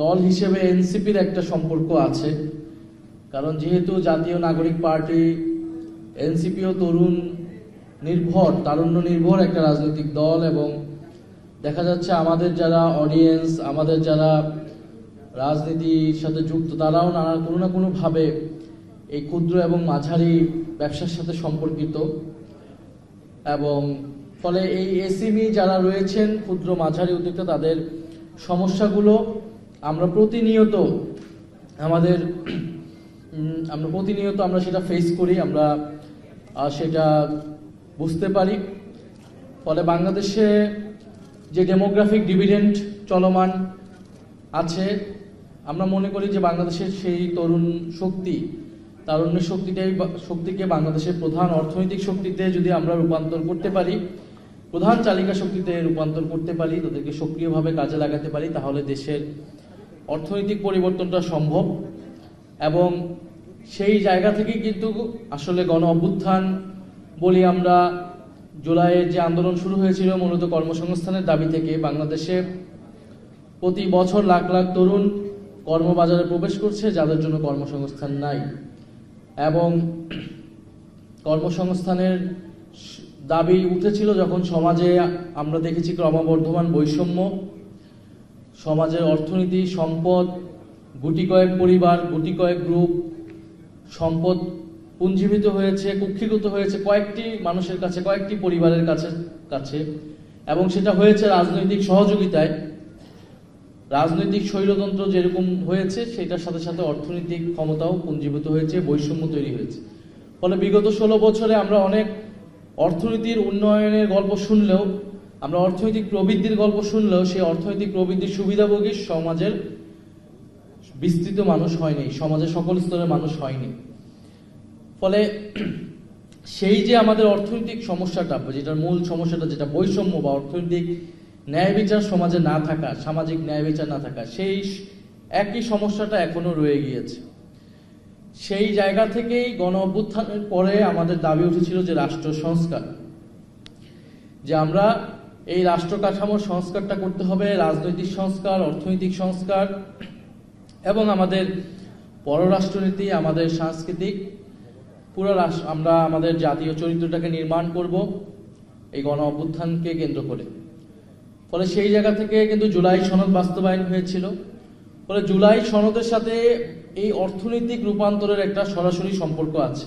দল হিসেবে এনসিপির একটা সম্পর্ক আছে, কারণ যেহেতু জাতীয় নাগরিক পার্টি এনসিপিও তরুণ নির্ভর, তারুণ্য নির্ভর একটা রাজনৈতিক দল, এবং দেখা যাচ্ছে আমাদের যারা অডিয়েন্স, আমাদের যারা রাজনীতির সাথে যুক্ত, তারাও কোনো না কোনোভাবে এই ক্ষুদ্র এবং মাঝারি ব্যবসার সাথে সম্পর্কিত। এবং ফলে এই এসএমই যারা রয়েছেন, ক্ষুদ্র মাঝারি উদ্যোক্তা, তাদের সমস্যাগুলো আমরা প্রতিনিয়ত আমরা সেটা ফেস করি, আমরা সেটা বুঝতে পারি। ফলে বাংলাদেশে যে ডেমোগ্রাফিক ডিভিডেন্ড চলমান আছে, আমরা মনে করি যে বাংলাদেশের সেই তরুণ তারুণ্যের শক্তিকে বাংলাদেশের প্রধান অর্থনৈতিক শক্তিতে যদি আমরা রূপান্তর করতে পারি, প্রধান চালিকা শক্তিতে রূপান্তর করতে পারি, তাদেরকে সক্রিয়ভাবে কাজে লাগাতে পারি, তাহলে দেশের অর্থনৈতিক পরিবর্তনটা সম্ভব। এবং সেই জায়গা থেকে কিন্তু আসলে গণ অভ্যুত্থান বলি আমরা, জুলাইয়ের যে আন্দোলন শুরু হয়েছিল মূলত কর্মসংস্থানের দাবি থেকে, বাংলাদেশে প্রতি বছর লাখ লাখ তরুণ কর্মবাজারে প্রবেশ করছে যাদের জন্য কর্মসংস্থান নাই। এবং কর্মসংস্থানের দাবি উঠেছিল যখন সমাজে আমরা দেখেছি ক্রমবর্ধমান বৈষম্য, সমাজের অর্থনীতি, সম্পদ, গুটি কয়েক পরিবার, গুটি কয়েক গ্রুপ, সম্পদ পুঞ্জীভূত হয়েছে, কুক্ষিগত হয়েছে কয়েকটি মানুষের কাছে, কয়েকটি পরিবারের কাছে, এবং সেটা হয়েছে রাজনৈতিক সহযোগিতায়। রাজনৈতিক স্বৈরতন্ত্র যেরকম হয়েছে, সেটার সাথে সাথে অর্থনৈতিক ক্ষমতাও পুঞ্জীভূত হয়েছে, বৈষম্য তৈরি হয়েছে। ফলে বিগত 16 বছরে আমরা অনেক অর্থনীতির উন্নয়নের গল্প শুনলেও, আমরা অর্থনৈতিক প্রবৃদ্ধির গল্প শুনলেও, সেই অর্থনৈতিক প্রবৃদ্ধির সুবিধাভোগী সমাজের বিস্তৃত মানুষ হয়নি, সমাজের সকল স্তরের মানুষ হয়নি। ফলে সেই যে আমাদের অর্থনৈতিক সমস্যাটা, যেটার মূল সমস্যাটা, যেটা বৈষম্য বা অর্থনৈতিক ন্যায় বিচার সমাজে না থাকা, সামাজিক ন্যায় বিচার না থাকা, সেই একই সমস্যাটা এখনো রয়ে গিয়েছে। সেই জায়গা থেকেই গণ অভ্যুত্থানের পরে আমাদের দাবি উঠেছিল যে রাষ্ট্র সংস্কার, যে আমরা এই রাষ্ট্র কাঠামোর সংস্কারটা করতে হবে, রাজনৈতিক সংস্কার, অর্থনৈতিক সংস্কার, এবং আমাদের পররাষ্ট্রনীতি, আমাদের সাংস্কৃতিক পুরো আমরা আমাদের জাতীয় চরিত্রটাকে নির্মাণ করব এই গণ অভ্যুত্থানকে কেন্দ্র করে। ফলে সেই জায়গা থেকে কিন্তু জুলাই সনদ বাস্তবায়ন হয়েছিল। ফলে জুলাই সনদের সাথে এই অর্থনৈতিক রূপান্তরের একটা সরাসরি সম্পর্ক আছে।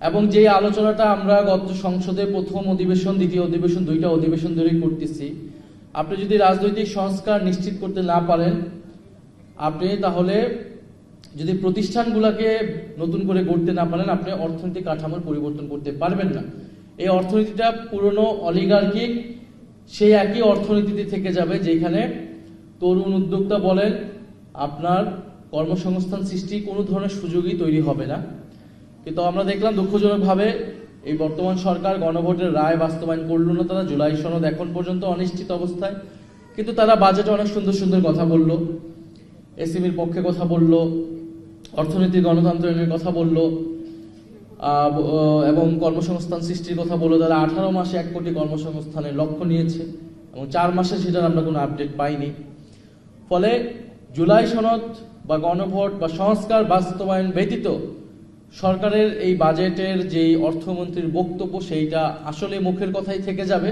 এবং যে আলোচনাটা আমরা গত সংসদে প্রথম অধিবেশন, দ্বিতীয় অধিবেশন, 2টা অধিবেশন ধরেই করতেছি, আপনি যদি রাজনৈতিক সংস্কার নিশ্চিত করতে না পারেন, আপনি তাহলে যদি প্রতিষ্ঠানগুলোকে নতুন করে গড়তে না পারেন, আপনি অর্থনৈতিক কাঠামোর পরিবর্তন করতে পারবেন না। এই অর্থনীতিটা পুরনো অলিগার্কিক সেই একই অর্থনীতিতে থেকে যাবে, যেখানে তরুণ উদ্যোক্তা বলেন, আপনার কর্মসংস্থান সৃষ্টি কোনো ধরনের সুযোগই তৈরি হবে না। কিন্তু আমরা দেখলাম দুঃখজনকভাবে এই বর্তমান সরকার গণভোটের রায় বাস্তবায়ন করল না। তারা জুলাই সনদ এখন পর্যন্ত অনিশ্চিত অবস্থায়, কিন্তু তারা বাজেটে অনেক সুন্দর সুন্দর কথা বলল, এসএমইর পক্ষে কথা বলল, অর্থনৈতিক গণতন্ত্রের কথা বলল, এবং কর্মসংস্থান সৃষ্টির কথা বলল। তারা 18 মাসে 1 কোটি কর্মসংস্থানের লক্ষ্য নিয়েছে, এবং 4 মাসে সেটার আমরা কোনো আপডেট পাইনি। ফলে জুলাই সনদ বা গণভোট বা সংস্কার বাস্তবায়ন ব্যতীত সরকারের এই বাজেটের যেই অর্থমন্ত্রীর বক্তব্য, সেইটা আসলে মুখের কথাই থেকে যাবে,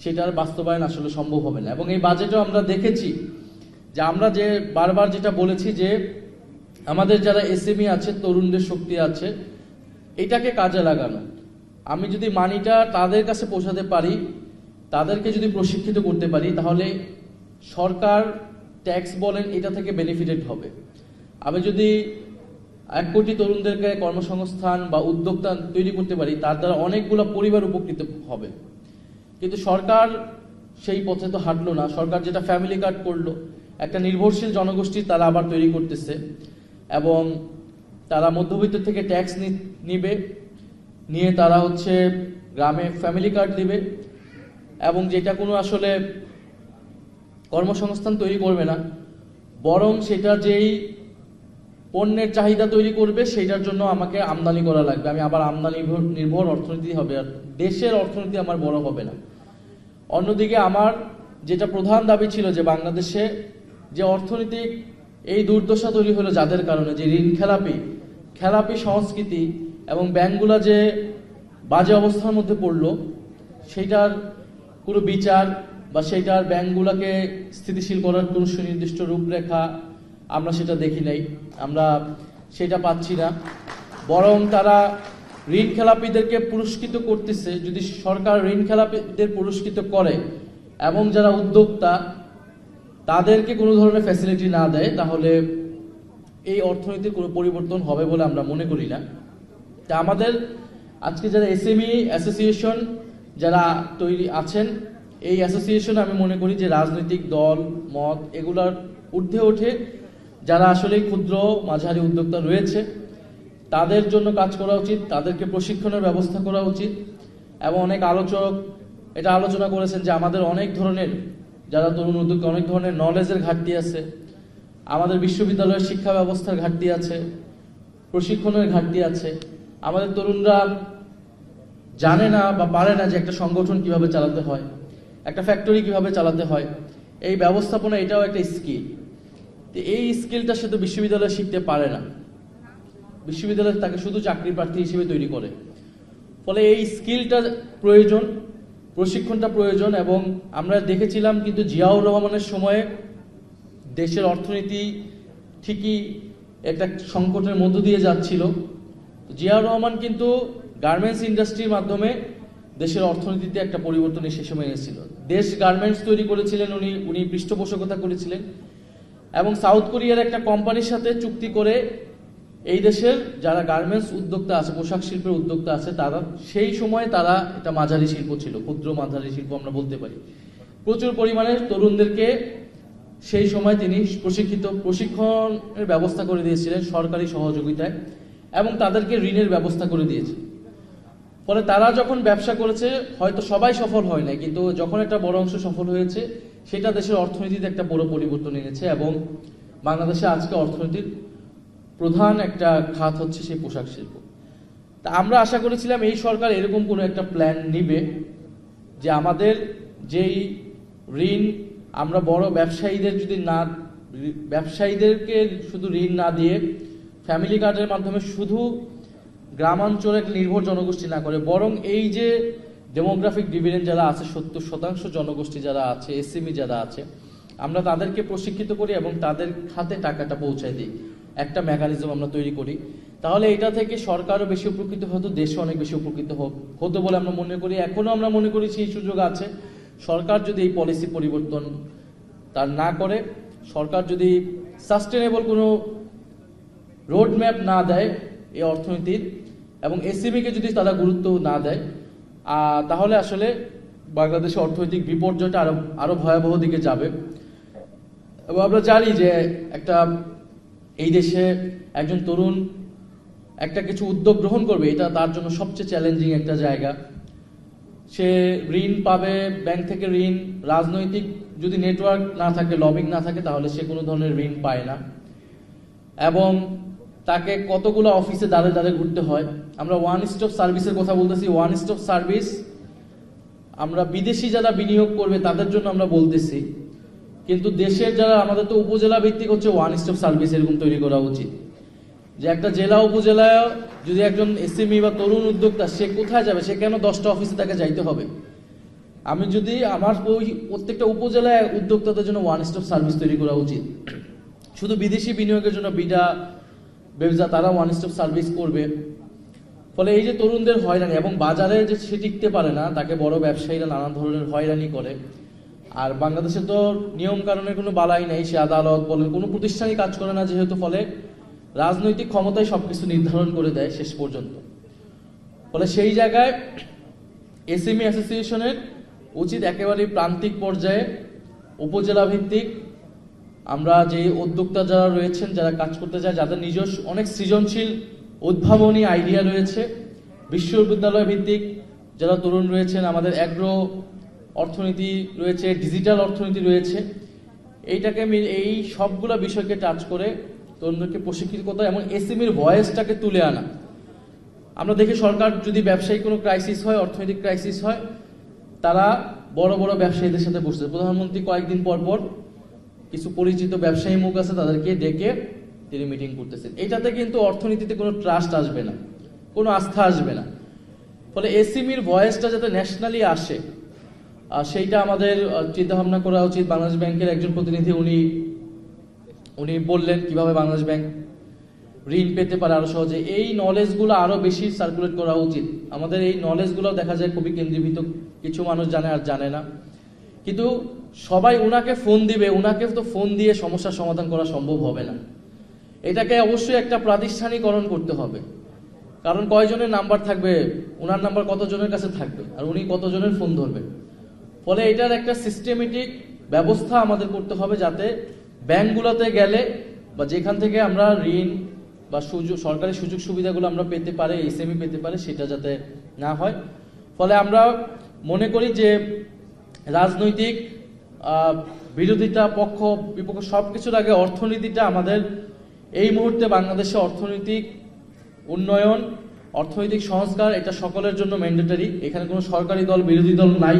সেটার বাস্তবায়ন আসলে সম্ভব হবে না। এবং এই বাজেটেও আমরা দেখেছি যে আমরা যে বারবার যেটা বলেছি যে আমাদের যারা এসএমই আছে, তরুণদের শক্তি আছে, এটাকে কাজে লাগানো। আমি যদি মানিটা তাদের কাছে পৌঁছাতে পারি, তাদেরকে যদি প্রশিক্ষিত করতে পারি, তাহলে সরকার ট্যাক্স বলেন এটা থেকে বেনিফিটেড হবে। আমি যদি 1 কোটি তরুণদেরকে কর্মসংস্থান বা উদ্যোক্তা তৈরি করতে পারি, তার দ্বারা অনেকগুলো পরিবার উপকৃত হবে। কিন্তু সরকার সেই পথে তো হাঁটলো না। সরকার যেটা ফ্যামিলি কার্ড করলো, একটা নির্ভরশীল জনগোষ্ঠী তারা আবার তৈরি করতেছে, এবং তারা মধ্যবিত্ত থেকে ট্যাক্স নিয়ে তারা গ্রামে ফ্যামিলি কার্ড দিবে, এবং যেটা কোনো আসলে কর্মসংস্থান তৈরি করবে না, বরং সেটা যেই পণ্যের চাহিদা তৈরি করবে, সেটার জন্য আমাকে আমদানি করা লাগবে। আমি আবার আমদানি নির্ভর অর্থনীতি হবে, আর দেশের অর্থনীতি আমার বড় হবে না। অন্যদিকে আমার যেটা প্রধান দাবি ছিল যে বাংলাদেশে যে অর্থনৈতিক এই দুর্দশা তৈরি হলো যাদের কারণে, যে ঋণ খেলাপি সংস্কৃতি এবং ব্যাংকগুলো যে বাজে অবস্থার মধ্যে পড়লো, সেইটার কোনো বিচার বা সেইটার ব্যাংকগুলোকে স্থিতিশীল করার কোনো সুনির্দিষ্ট রূপরেখা আমরা সেটা দেখি নাই, আমরা সেটা পাচ্ছি না। বরং তারা ঋণ খেলাপিদেরকে পুরস্কৃত করতেছে। যদি সরকার ঋণ খেলাপিদের পুরস্কৃত করে এবং যারা উদ্যোক্তা তাদেরকে কোনো ধরনের ফ্যাসিলিটি না দেয়, তাহলে এই অর্থনীতির কোনো পরিবর্তন হবে বলে আমরা মনে করি না। তা আমাদের আজকে যারা এসএমই অ্যাসোসিয়েশন যারা তৈরি আছেন, এই অ্যাসোসিয়েশন আমি মনে করি যে রাজনৈতিক দল মত এগুলার ঊর্ধ্বে ওঠে যারা আসলে ক্ষুদ্র মাঝারি উদ্যোক্তা রয়েছে তাদের জন্য কাজ করা উচিত, তাদেরকে প্রশিক্ষণের ব্যবস্থা করা উচিত। এবং অনেক আলোচক এটা আলোচনা করেছেন যে আমাদের অনেক ধরনের যারা তরুণ উদ্যোক্তা অনেক ধরনের নলেজের ঘাটতি আছে, আমাদের বিশ্ববিদ্যালয়ের শিক্ষা ব্যবস্থার ঘাটতি আছে, প্রশিক্ষণের ঘাটতি আছে। আমাদের তরুণরা জানে না বা পারে না যে একটা সংগঠন কিভাবে চালাতে হয়, একটা ফ্যাক্টরি কিভাবে চালাতে হয়, এই ব্যবস্থাপনা এটাও একটা স্কিল। এই স্কিলটা সে তো বিশ্ববিদ্যালয়ে শিখতে পারে না, বিশ্ববিদ্যালয় তাকে শুধু চাকরি প্রার্থী হিসেবে তৈরি করে। ফলে এই স্কিলটা প্রয়োজন, প্রশিক্ষণটা প্রয়োজন। এবং আমরা দেখেছিলাম কিন্তু জিয়াউর রহমানের সময়ে দেশের অর্থনীতি ঠিকই একটা সংকটের মধ্য দিয়ে যাচ্ছিল। জিয়াউর রহমান কিন্তু গার্মেন্টস ইন্ডাস্ট্রির মাধ্যমে দেশের অর্থনীতিতে একটা পরিবর্তন সে সময় এনেছিল। দেশ গার্মেন্টস তৈরি করেছিলেন উনি পৃষ্ঠপোষকতা করেছিলেন এবং সাউথ কোরিয়ার একটা কোম্পানির সাথে চুক্তি করে এই দেশের যারা গার্মেন্টস উদ্যোক্তা আছে, পোশাক শিল্পের উদ্যোক্তা আছে, তারা সেই সময় তারা এটা মাঝারি শিল্প ছিল, ক্ষুদ্র মাঝারি শিল্প আমরা বলতে পারি। প্রচুর পরিমাণে তরুণদেরকে সেই সময় তিনি প্রশিক্ষণের ব্যবস্থা করে দিয়েছিলেন সরকারি সহযোগিতায় এবং তাদেরকে ঋণের ব্যবস্থা করে দিয়েছে। ফলে তারা যখন ব্যবসা করেছে, হয়তো সবাই সফল হয় নাই, কিন্তু যখন একটা বড় অংশ সফল হয়েছে সেটা দেশের অর্থনীতিতে একটা বড় পরিবর্তন এনেছে। এবং বাংলাদেশে আজকে অর্থনীতির প্রধান একটা খাত হচ্ছে সেই পোশাক শিল্প। তা আমরা আশা করেছিলাম এই সরকার এরকম কোনো একটা প্ল্যান নিবে যে আমাদের যেই ঋণ আমরা বড় ব্যবসায়ীদেরকে শুধু ঋণ না দিয়ে ফ্যামিলি কার্ডের মাধ্যমে শুধু গ্রামাঞ্চলে নির্ভর জনগোষ্ঠী না করে, বরং এই যে ডেমোগ্রাফিক ডিভিডেন্ড যারা আছে 70% জনগোষ্ঠী যারা আছে, এসএমই যারা আছে, আমরা তাদেরকে প্রশিক্ষিত করি এবং তাদের খাতে টাকাটা পৌঁছায় দিই, একটা মেকানিজম আমরা তৈরি করি। তাহলে এটা থেকে সরকারও বেশি উপকৃত হতো, দেশও অনেক বেশি উপকৃত হতো বলে আমরা মনে করি। এখনো আমরা মনে করি সেই সুযোগ আছে। সরকার যদি এই পলিসি পরিবর্তন তার না করে, সরকার যদি সাস্টেনেবল কোনো রোড ম্যাপ না দেয় এই অর্থনীতির এবং এসএমইকে যদি তারা গুরুত্ব না দেয়, তাহলে আসলে বাংলাদেশের অর্থনৈতিক বিপর্যয়টা আরো ভয়াবহ দিকে যাবে। এবং আমরা জানি যে এই দেশে একজন তরুণ একটা কিছু উদ্যোগ গ্রহণ করবে, এটা তার জন্য সবচেয়ে চ্যালেঞ্জিং একটা জায়গা। সে ঋণ পাবে ব্যাংক থেকে, ঋণ রাজনৈতিক যদি নেটওয়ার্ক না থাকে, লবিং না থাকে, তাহলে সে কোনো ধরনের ঋণ পায় না এবং তাকে কতগুলো অফিসে দাঁড়ে দাঁড়ে ঘুরতে হয়। আমরা ওয়ান স্টপ সার্ভিসের কথা বলতেছি। ওয়ান স্টপ সার্ভিস আমরা বিদেশি যারা বিনিয়োগ করবে তাদের জন্য আমরা বলতেছি, কিন্তু দেশের যারা, আমাদের তো উপজেলা ভিত্তিক হচ্ছে ওয়ান স্টপ সার্ভিস এরকম তৈরি করা উচিত, যে একটা জেলা উপজেলায় যদি একজন এসএমই বা তরুণ উদ্যোক্তা সে কোথায় যাবে, সে কেন 10টা অফিসে তাকে যাইতে হবে। আমি যদি আমার প্রত্যেকটা উপজেলায় উদ্যোক্তাদের জন্য ওয়ান স্টপ সার্ভিস তৈরি করা উচিত। শুধু বিদেশি বিনিয়োগের জন্য বিডা ব্যবসা তারা ওয়ান স্টপ সার্ভিস করবে। ফলে এই যে তরুণদের হয়রানি এবং বাজারে যে সে টিকতে পারে না, তাকে বড় ব্যবসায়ীরা নানা ধরনের হয়রানি করে। আর বাংলাদেশে তো নিয়ম কানুনের কোনো বালাই নাই, সে আদালত বলেন কোনো প্রতিষ্ঠানই কাজ করে না যেহেতু, ফলে রাজনৈতিক ক্ষমতায় সবকিছু নির্ধারণ করে দেয় শেষ পর্যন্ত। ফলে সেই জায়গায় এসএমই অ্যাসোসিয়েশনের উচিত একেবারে প্রান্তিক পর্যায়ে উপজেলা ভিত্তিক আমরা যে উদ্যোক্তা যারা রয়েছেন, যারা কাজ করতে চায়, যাদের নিজস্ব অনেক সৃজনশীল উদ্ভাবনী আইডিয়া রয়েছে, বিশ্ববিদ্যালয় ভিত্তিক যারা তরুণ রয়েছেন, আমাদের অ্যাগ্রো অর্থনীতি রয়েছে, ডিজিটাল অর্থনীতি রয়েছে, এই সবগুলো বিষয়কে টাচ করে তরুণদেরকে প্রশিক্ষিত করতে এবং এসএমইর ভয়েসটাকে তুলে আনা। আমরা দেখি সরকার যদি ব্যবসায়িক কোনো ক্রাইসিস হয়, অর্থনৈতিক ক্রাইসিস হয়, তারা বড় বড় ব্যবসায়ীদের সাথে বসছে। প্রধানমন্ত্রী কয়েকদিন পর পর কিছু পরিচিত ব্যবসায়ী মুখ আছে, তাদেরকে ডেকে তিনি মিটিং করতেছেন। এটাতে কিন্তু অর্থনীতিতে কোনো ট্রাস্ট আসবে না, কোনো আস্থা আসবে না। ফলে এসএমইর ভয়েসটা যাতে ন্যাশনালি আসে, সেইটা আমাদের চিন্তা ভাবনা করা উচিত। বাংলাদেশ ব্যাংকের একজন প্রতিনিধি উনি বললেন কিভাবে বাংলাদেশ ব্যাংক ঋণ পেতে পারে আরো সহজে। এই নলেজগুলো আরো বেশি সার্কুলেট করা উচিত। আমাদের এই নলেজগুলো দেখা যায় খুবই কেন্দ্রীভূত, কিছু মানুষ জানে আর জানে না। কিন্তু সবাই উনাকে ফোন দিবে, উনাকে তো ফোন দিয়ে সমস্যার সমাধান করা সম্ভব হবে না। এটাকে অবশ্যই একটা প্রাতিষ্ঠানিকরণ করতে হবে। কারণ কয়জনের নাম্বার থাকবে, উনার নাম্বার কতজনের কাছে থাকবে, আর উনি কতজনের ফোন ধরবেন। ফলে এটার একটা সিস্টেমেটিক ব্যবস্থা আমাদের করতে হবে, যাতে ব্যাংকগুলোতে গেলে বা যেখান থেকে আমরা ঋণ বা সরকারি সুযোগ সুবিধাগুলো আমরা পেতে পারে, এসএমই পেতে পারে, সেটা যাতে না হয়। ফলে আমরা মনে করি যে রাজনৈতিক বিরোধিতা, পক্ষ বিপক্ষ সবকিছুর আগে অর্থনীতিটা আমাদের এই মুহূর্তে বাংলাদেশে অর্থনৈতিক উন্নয়ন, অর্থনৈতিক সংস্কার, এটা সকলের জন্য ম্যান্ডেটরি। এখানে কোনো সরকারি দল বিরোধী দল নাই।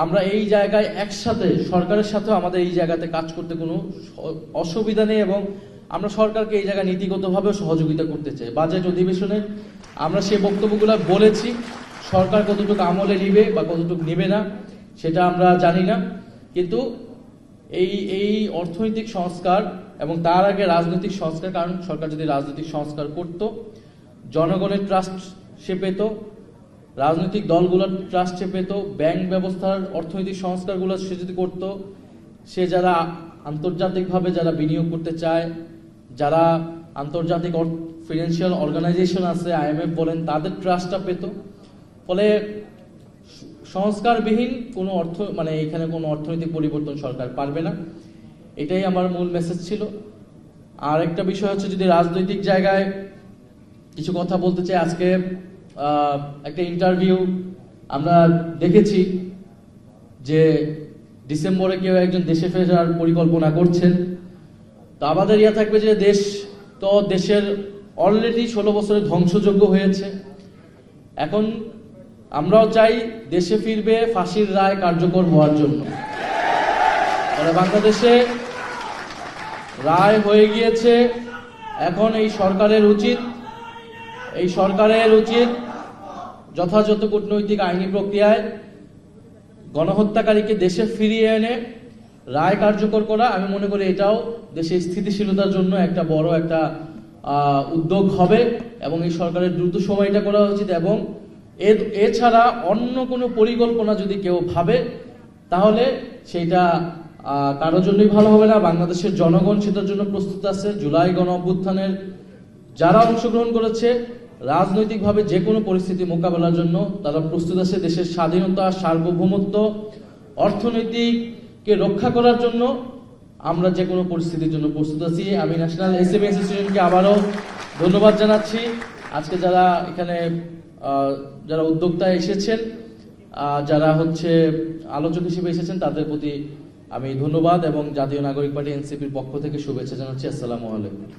আমরা এই জায়গায় একসাথে সরকারের সাথেও আমাদের এই জায়গাতে কাজ করতে কোনো অসুবিধা নেই, এবং আমরা সরকারকে এই জায়গায় নীতিগতভাবেও সহযোগিতা করতে চাই। বাজেট অধিবেশনে আমরা সেই বক্তব্যগুলো বলেছি। সরকার কতটুকু আমলে নিবে বা কতটুকু নেবে না সেটা আমরা জানি না, কিন্তু এই অর্থনৈতিক সংস্কার এবং তার আগে রাজনৈতিক সংস্কার, কারণ সরকার যদি রাজনৈতিক সংস্কার করত, জনগণের ট্রাস্ট সে পেত, রাজনৈতিক দলগুলোর ট্রাস্ট সে পেত, ব্যাংক ব্যবস্থার অর্থনৈতিক সংস্কারগুলো সে যদি করত, সে যারা আন্তর্জাতিকভাবে যারা বিনিয়োগ করতে চায়, যারা আন্তর্জাতিক ফিনান্সিয়াল অর্গানাইজেশন আছে, আইএমএফ বলেন, তাদের ট্রাস্টটা পেত। ফলে সংস্কারবিহীন কোনো এখানে কোনো অর্থনৈতিক পরিবর্তন সরকার পারবে না। এটাই আমার মূল মেসেজ ছিল। আর একটা বিষয় হচ্ছে, যদি রাজনৈতিক জায়গায় কিছু কথা বলতে চাই, আজকে একটা ইন্টারভিউ আমরা দেখেছি যে ডিসেম্বরে কেউ একজন দেশে ফেরার পরিকল্পনা করছেন। তো আমাদের থাকবে যে দেশের অলরেডি 16 বছরের ধ্বংসযজ্ঞ হয়েছে। এখন আমরাও চাই দেশে ফিরবে ফাঁসির রায় কার্যকর হওয়ার জন্য। বাংলাদেশে রায় হয়ে গিয়েছে, এখন এই সরকারের উচিত যথাযথ কূটনৈতিক আইনি প্রক্রিয়ায় গণহত্যাকারীকে দেশে ফিরিয়ে এনে রায় কার্যকর করা। আমি মনে করি এটাও দেশের স্থিতিশীলতার জন্য একটা বড় একটা উদ্যোগ হবে, এবং এই সরকারের দ্রুত সময় এটা করা উচিত। এবং এছাড়া অন্য কোনো পরিকল্পনা যদি কেউ ভাবে, তাহলে সেইটা কারোর জন্যই ভালো হবে না। বাংলাদেশের জনগণ সেটার জন্য প্রস্তুত আছে। জুলাই গণ অভ্যুত্থানের যারা অংশগ্রহণ করেছে, রাজনৈতিকভাবে যে কোনো পরিস্থিতি মোকাবেলার জন্য তারা প্রস্তুত আছে। দেশের স্বাধীনতা, সার্বভৌমত্ব, অর্থনৈতিককে রক্ষা করার জন্য আমরা যে কোনো পরিস্থিতির জন্য প্রস্তুত আছি। আমি ন্যাশনাল এসএমই অ্যাসোসিয়েশনকে আবারও ধন্যবাদ জানাচ্ছি। আজকে যারা এখানে যারা উদ্যোক্তা এসেছেন, যারা আলোচক হিসেবে এসেছেন, তাদের প্রতি আমি ধন্যবাদ এবং জাতীয় নাগরিক পার্টি এনসিপির পক্ষ থেকে শুভেচ্ছা জানাচ্ছি। আসসালামু আলাইকুম।